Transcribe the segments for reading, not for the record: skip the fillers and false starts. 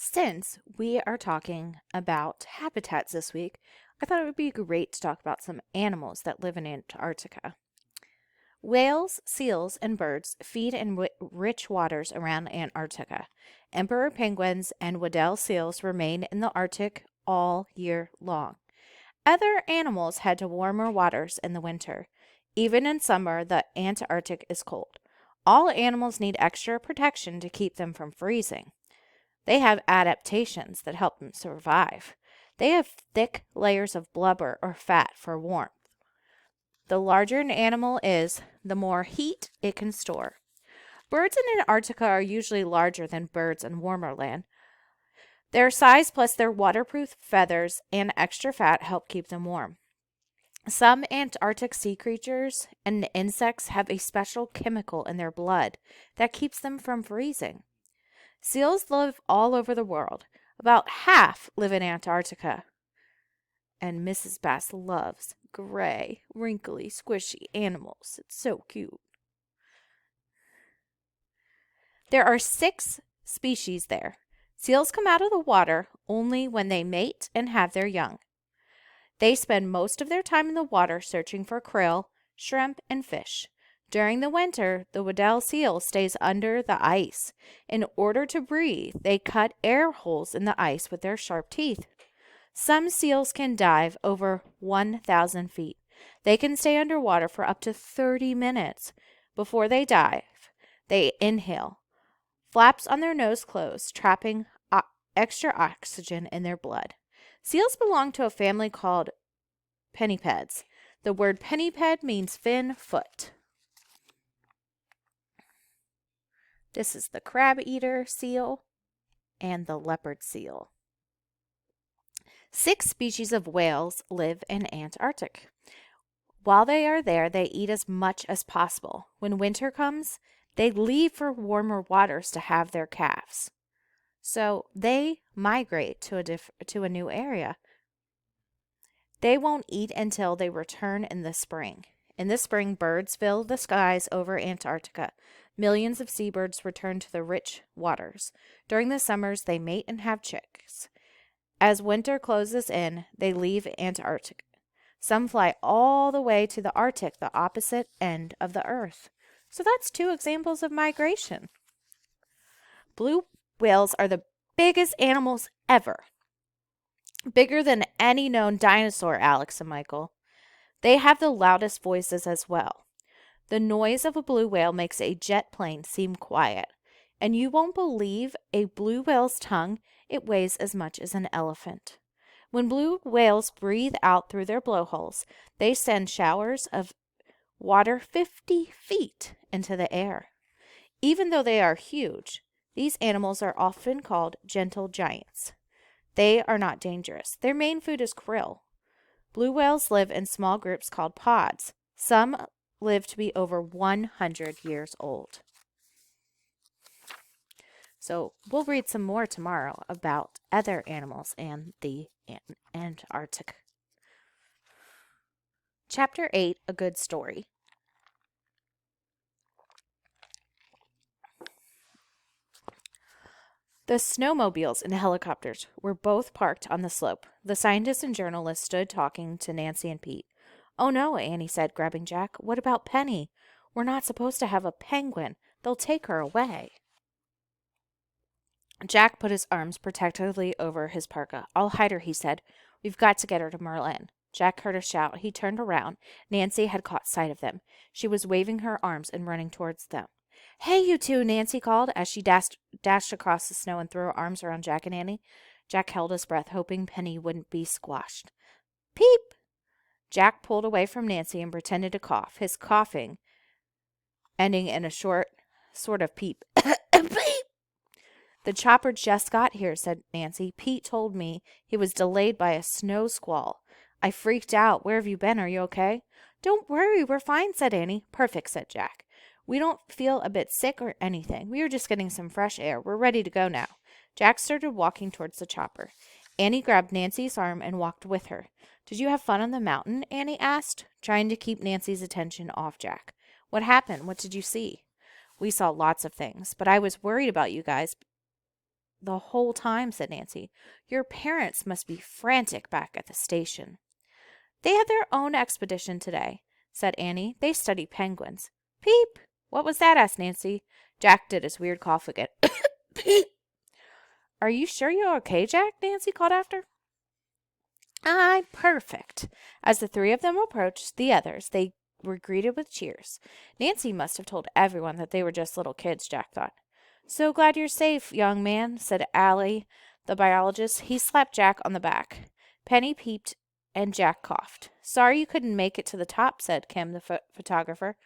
Since we are talking about habitats this week, I thought it would be great to talk about some animals that live in Antarctica. Whales, seals, and birds feed in rich waters around Antarctica. Emperor penguins and Weddell seals remain in the Arctic all year long. Other animals head to warmer waters in the winter. Even in summer, the Antarctic is cold. All animals need extra protection to keep them from freezing. They have adaptations that help them survive. They have thick layers of blubber or fat for warmth. The larger an animal is, the more heat it can store. Birds in Antarctica are usually larger than birds in warmer land. Their size plus their waterproof feathers and extra fat help keep them warm. Some Antarctic sea creatures and insects have a special chemical in their blood that keeps them from freezing. Seals live all over the world. About half live in Antarctica. And Mrs. Bass loves gray, wrinkly, squishy animals. It's so cute. There are 6 species there. Seals come out of the water only when they mate and have their young. They spend most of their time in the water searching for krill, shrimp, and fish. During the winter, the Weddell seal stays under the ice. In order to breathe, they cut air holes in the ice with their sharp teeth. Some seals can dive over 1,000 feet. They can stay underwater for up to 30 minutes. Before they dive, they inhale, flaps on their nose closed, trapping extra oxygen in their blood. Seals belong to a family called pinnipeds. The word pinniped means fin foot. This is the crab eater seal and the leopard seal. 6 species of whales live in Antarctic. While they are there, they eat as much as possible. When winter comes, they leave for warmer waters to have their calves. So they migrate to a new area. They won't eat until they return in the spring. In the spring, birds fill the skies over Antarctica. Millions of seabirds return to the rich waters. During the summers, they mate and have chicks. As winter closes in, they leave Antarctica. Some fly all the way to the Arctic, the opposite end of the Earth. So that's 2 examples of migration. Blue whales are the biggest animals ever. Bigger than any known dinosaur, Alex and Michael. They have the loudest voices as well. The noise of a blue whale makes a jet plane seem quiet. And you won't believe a blue whale's tongue, it weighs as much as an elephant. When blue whales breathe out through their blowholes, they send showers of water 50 feet into the air. Even though they are huge, these animals are often called gentle giants. They are not dangerous. Their main food is krill. Blue whales live in small groups called pods. Some live to be over 100 years old. So we'll read some more tomorrow about other animals and the Antarctic. Chapter 8, A Good Story. The snowmobiles and helicopters were both parked on the slope. The scientists and journalists stood talking to Nancy and Pete. "Oh no," Annie said, grabbing Jack. "What about Penny? We're not supposed to have a penguin. They'll take her away." Jack put his arms protectively over his parka. "I'll hide her," he said. "We've got to get her to Merlin." Jack heard a shout. He turned around. Nancy had caught sight of them. She was waving her arms and running towards them. "Hey, you two," Nancy called as she dashed across the snow and threw her arms around Jack and Annie. Jack held his breath, hoping Penny wouldn't be squashed. "Peep!" Jack pulled away from Nancy and pretended to cough, his coughing ending in a short sort of peep. "Peep!" "The chopper just got here," said Nancy. "Pete told me he was delayed by a snow squall. I freaked out. Where have you been? Are you okay?" "Don't worry, we're fine," said Annie. "Perfect," said Jack. "We don't feel a bit sick or anything. We were just getting some fresh air. We're ready to go now." Jack started walking towards the chopper. Annie grabbed Nancy's arm and walked with her. "Did you have fun on the mountain?" Annie asked, trying to keep Nancy's attention off Jack. "What happened? What did you see?" "We saw lots of things, but I was worried about you guys the whole time, said Nancy. Your parents must be frantic back at the station. They had their own expedition today, said Annie. They study penguins. Peep! What was that? Asked Nancy. Jack did his weird cough again. Peep! Are you sure you're okay, Jack? Nancy called after. I'm perfect. As the three of them approached the others, they were greeted with cheers. Nancy must have told everyone that they were just little kids, Jack thought. So glad you're safe, young man, said Allie, the biologist. He slapped Jack on the back. Penny peeped, and Jack coughed. Sorry you couldn't make it to the top, said Kim, the photographer.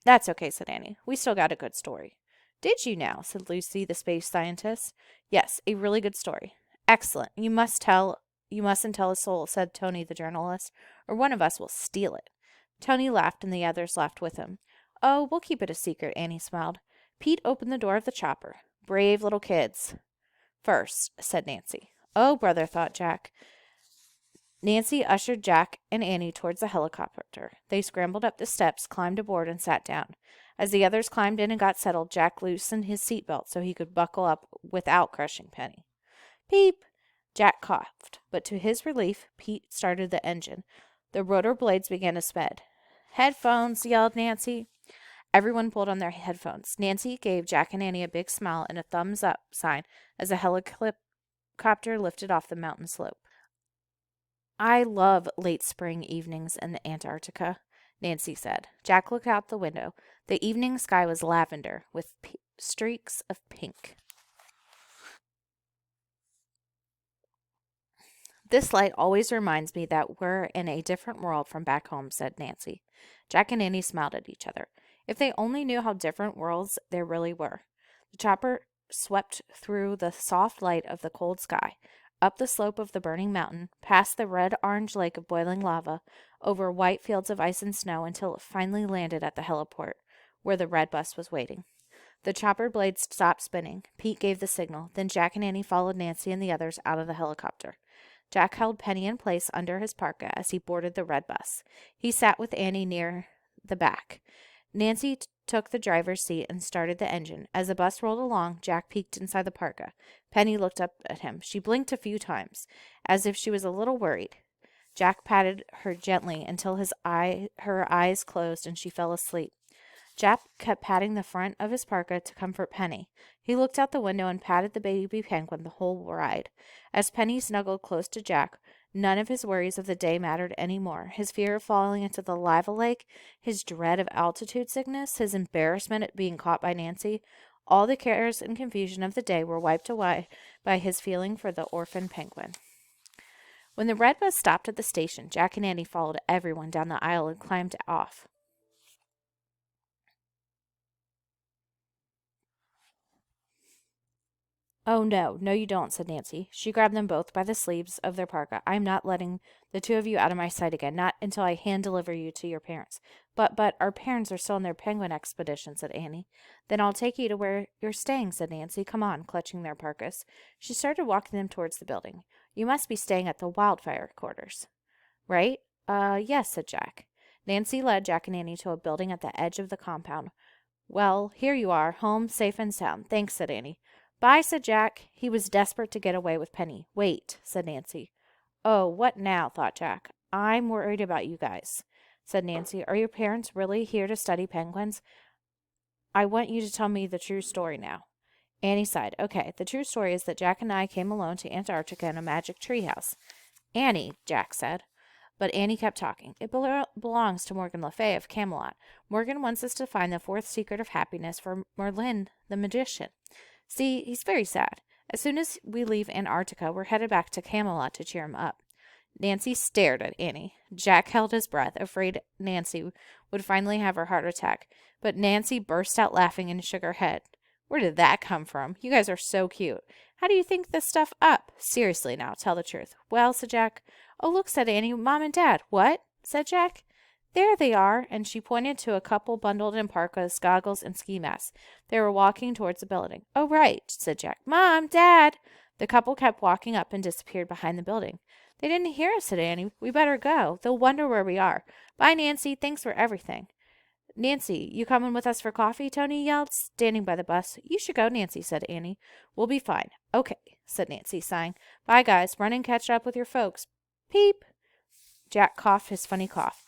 That's okay, said Annie. We still got a good story. Did you now? Said Lucy, the space scientist. Yes, a really good story. Excellent. You mustn't tell a soul, said Tony, the journalist, or one of us will steal it. Tony laughed, and the others laughed with him. Oh, we'll keep it a secret, Annie smiled. Pete opened the door of the chopper. Brave little kids. First, said Nancy. Oh, brother, thought Jack. Nancy ushered Jack and Annie towards the helicopter. They scrambled up the steps, climbed aboard, and sat down. As the others climbed in and got settled, Jack loosened his seatbelt so he could buckle up without crushing Penny. Peep! Jack coughed, but to his relief, Pete started the engine. The rotor blades began to spin. Headphones, yelled Nancy. Everyone pulled on their headphones. Nancy gave Jack and Annie a big smile and a thumbs-up sign as the helicopter lifted off the mountain slope. I love late spring evenings in Antarctica, Nancy said. Jack looked out the window. The evening sky was lavender with streaks of pink. This light always reminds me that we're in a different world from back home, said Nancy. Jack and Annie smiled at each other. If they only knew how different worlds there really were. The chopper swept through the soft light of the cold sky, up the slope of the burning mountain, past the red-orange lake of boiling lava, over white fields of ice and snow until it finally landed at the heliport, where the red bus was waiting. The chopper blades stopped spinning. Pete gave the signal. Then Jack and Annie followed Nancy and the others out of the helicopter. Jack held Penny in place under his parka as he boarded the red bus. He sat with Annie near the back. Nancy took the driver's seat and started the engine. As the bus rolled along, Jack peeked inside the parka. Penny looked up at him. She blinked a few times, as if she was a little worried. Jack patted her gently until her eyes closed and she fell asleep. Jack kept patting the front of his parka to comfort Penny. He looked out the window and patted the baby penguin the whole ride. As Penny snuggled close to Jack, none of his worries of the day mattered any more. His fear of falling into the lava lake, his dread of altitude sickness, his embarrassment at being caught by Nancy, all the cares and confusion of the day were wiped away by his feeling for the orphan penguin. When the red bus stopped at the station, Jack and Annie followed everyone down the aisle and climbed off. Oh, no, you don't, said Nancy. She grabbed them both by the sleeves of their parka. I'm not letting the two of you out of my sight again, not until I hand-deliver you to your parents. But our parents are still on their penguin expedition, said Annie. Then I'll take you to where you're staying, said Nancy. Come on, clutching their parkas. She started walking them towards the building. You must be staying at the wildfire quarters. Right? Yes, said Jack. Nancy led Jack and Annie to a building at the edge of the compound. Well, here you are, home, safe and sound. Thanks, said Annie. Bye, said Jack. He was desperate to get away with Penny. Wait, said Nancy. Oh, what now, thought Jack. I'm worried about you guys, said Nancy. Are your parents really here to study penguins? I want you to tell me the true story now. Annie sighed. Okay, the true story is that Jack and I came alone to Antarctica in a magic treehouse. Annie, Jack said. But Annie kept talking. It belongs to Morgan Le Fay of Camelot. Morgan wants us to find the fourth secret of happiness for Merlin, the magician. See, he's very sad. As soon as we leave Antarctica, we're headed back to Camelot to cheer him up. Nancy stared at Annie. Jack held his breath, afraid Nancy would finally have her heart attack. But Nancy burst out laughing and shook her head. Where did that come from? You guys are so cute. How do you think this stuff up? Seriously now, tell the truth. Well, said Jack. Oh, look, said Annie. Mom and Dad. What? Said Jack. There they are, and she pointed to a couple bundled in parkas, goggles, and ski masks. They were walking towards the building. Oh, right, said Jack. Mom, Dad! The couple kept walking up and disappeared behind the building. They didn't hear us, said Annie. We better go. They'll wonder where we are. Bye, Nancy. Thanks for everything. Nancy, you coming with us for coffee? Tony yelled, standing by the bus. You should go, Nancy, said Annie. We'll be fine. Okay, said Nancy, sighing. Bye, guys. Run and catch up with your folks. Peep. Jack coughed his funny cough.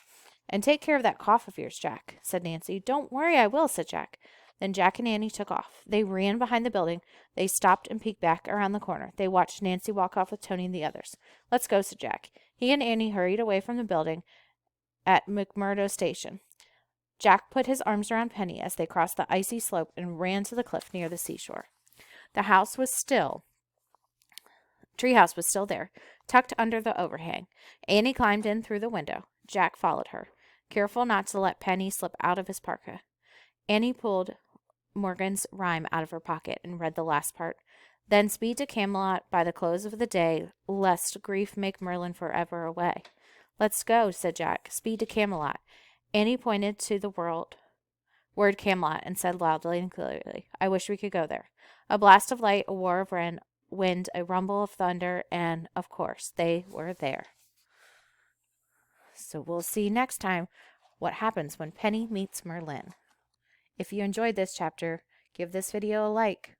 And take care of that cough of yours, Jack, said Nancy. Don't worry, I will, said Jack. Then Jack and Annie took off. They ran behind the building. They stopped and peeked back around the corner. They watched Nancy walk off with Tony and the others. Let's go, said Jack. He and Annie hurried away from the building at McMurdo Station. Jack put his arms around Penny as they crossed the icy slope and ran to the cliff near the seashore. The house was still. Treehouse was still there, tucked under the overhang. Annie climbed in through the window. Jack followed her, careful not to let Penny slip out of his parka. Annie pulled Morgan's rhyme out of her pocket and read the last part. Then speed to Camelot by the close of the day, lest grief make Merlin forever away. Let's go, said Jack. Speed to Camelot. Annie pointed to the word Camelot and said loudly and clearly, I wish we could go there. A blast of light, a war of wind, a rumble of thunder, and, of course, they were there. So we'll see next time what happens when Penny meets Merlin. If you enjoyed this chapter, give this video a like.